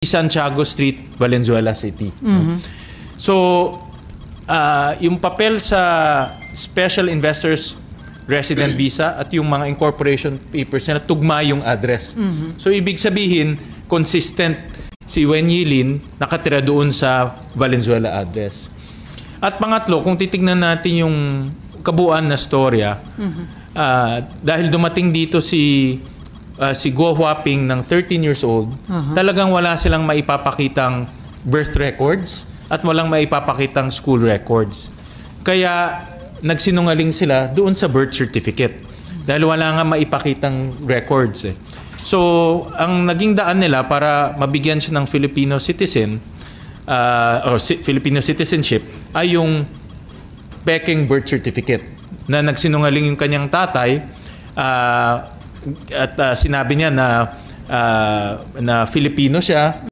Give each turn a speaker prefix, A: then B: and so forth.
A: Santiago Street, Valenzuela City. So, yung papel sa Special Investors Resident Visa at yung mga incorporation papers nila, tugma yung address. So, ibig sabihin, consistent si Wen Yilin nakatira doon sa Valenzuela address. At pangatlo, kung titignan natin yung kabuuan na storya, dahil dumating dito si Guo Huaping ng 13 years old, talagang wala silang maipapakitang birth records at walang maipapakitang school records. Kaya nagsinungaling sila doon sa birth certificate dahil wala nga maipakitang records. So, ang naging daan nila para mabigyan siya ng Filipino citizen o Filipino citizenship ay yung peking birth certificate na nagsinungaling yung kanyang tatay at sinabi niya na Filipino siya.